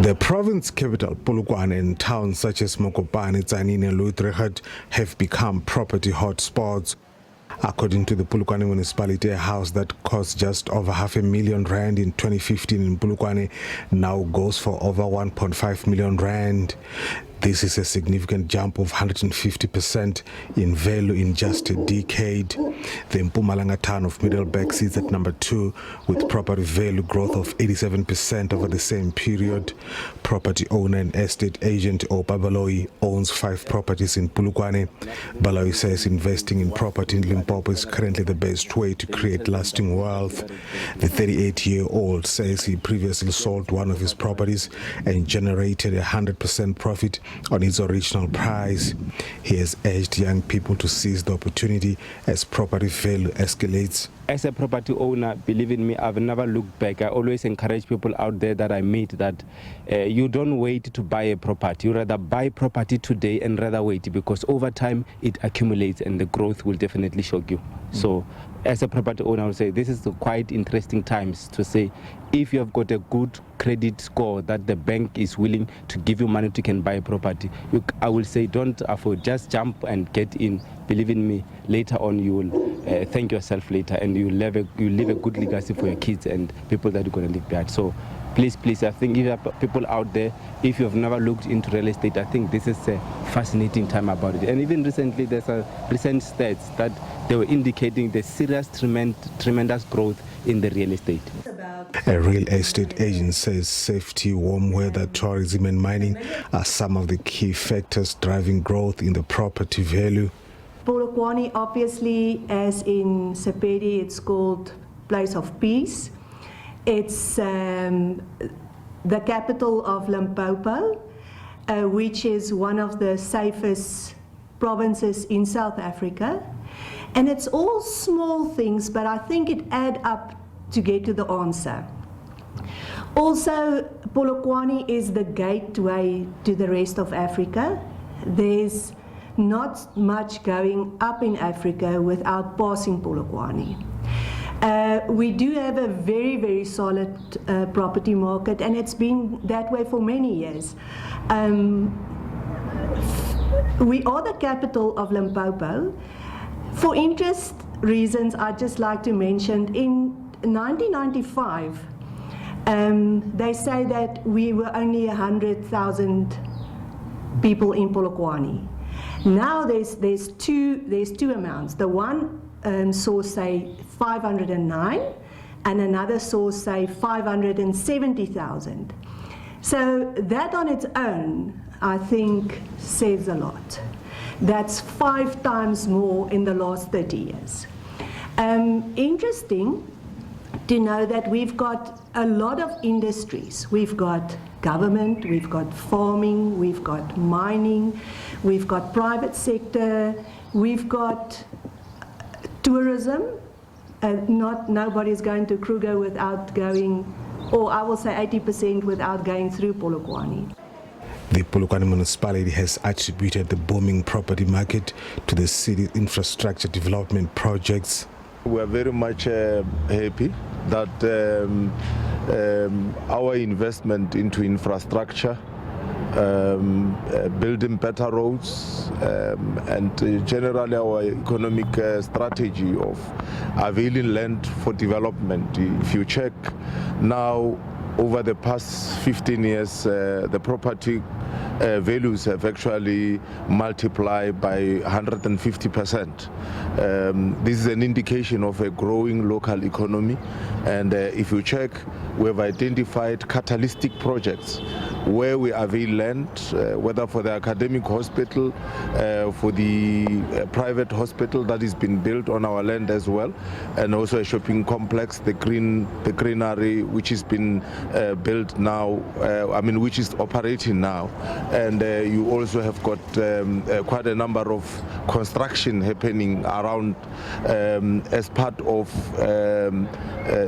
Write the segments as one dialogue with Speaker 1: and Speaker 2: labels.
Speaker 1: The province capital, Polokwane, and towns such as Mokopane, Tzaneen, and Louw-Trichardt have become property hotspots. According to the Polokwane municipality, a house that cost just over R500,000 in 2015 in Polokwane now goes for over R1.5 million. This is a significant jump of 150% in value in just a decade. The Mpumalanga town of Middelburg sits at number 2 with property value growth of 87% over the same period. Property owner and estate agent Opa Baloyi owns 5 properties in Polokwane. Baloyi says investing in property in Limpopo is currently the best way to create lasting wealth. The 38-year-old says he previously sold one of his properties and generated 100% profit on its original price. He has urged young people to seize the opportunity as property value escalates.
Speaker 2: As a property owner, believe in me, I've never looked back. I always encourage people out there that I meet that you don't wait to buy a property. You rather buy property today and rather wait, because over time it accumulates and the growth will definitely shock you. So as a property owner, I would say this is quite interesting times to say, if you have got a good credit score that the bank is willing to give you money to can buy a property, I will say don't afford, just jump and get in. Believe in me, later on you will thank yourself later, and you leave a good legacy for your kids and people that are going to live behind. So please, I think if you have people out there, if you have never looked into real estate, I think this is a fascinating time about it. And even recently, there's a recent stats that they were indicating the serious, tremendous growth in the real estate.
Speaker 1: A real estate agent says safety, warm weather, tourism and mining are some of the key factors driving growth in the property value.
Speaker 3: Polokwane, obviously, as in Sepedi, it's called Place of Peace. It's the capital of Limpopo, which is one of the safest provinces in South Africa. And it's all small things, but I think it adds up to get to the answer. Also, Polokwane is the gateway to the rest of Africa. There's not much going up in Africa without passing Polokwane. We do have a very, very solid property market, and it's been that way for many years. We are the capital of Limpopo. For interest reasons, I'd just like to mention, in 1995, they say that we were only 100,000 people in Polokwane. Now there's two amounts. The one source say 509, and another source say 570,000. So that on its own, I think, says a lot. That's 5 times more in the last 30 years. Interesting to know that we've got a lot of industries. We've got government, we've got farming, we've got mining, we've got private sector, we've got tourism. Nobody's going to Kruger without going, or I will say 80% without going through Polokwane.
Speaker 1: The Polokwane municipality has attributed the booming property market to the city's infrastructure development projects.
Speaker 4: We are very much happy that our investment into infrastructure, building better roads, and generally our economic strategy of availing land for development. If you check now, over the past 15 years, the property values have actually multiplied by 150%. This is an indication of a growing local economy, and if you check, we have identified catalytic projects where we avail land, whether for the academic hospital, for the private hospital that has been built on our land as well, and also a shopping complex, the greenery, which has been built now, which is operating now. And you also have got quite a number of construction happening around as part of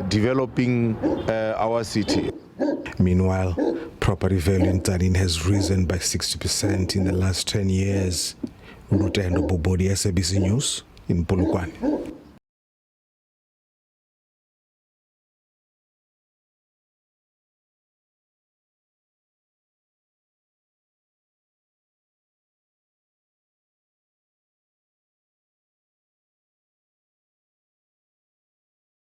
Speaker 4: developing our city.
Speaker 1: Meanwhile, property value in Tzaneen has risen by 60% in the last 10 years. Rutendo Bobodi, SABC News in Polokwane.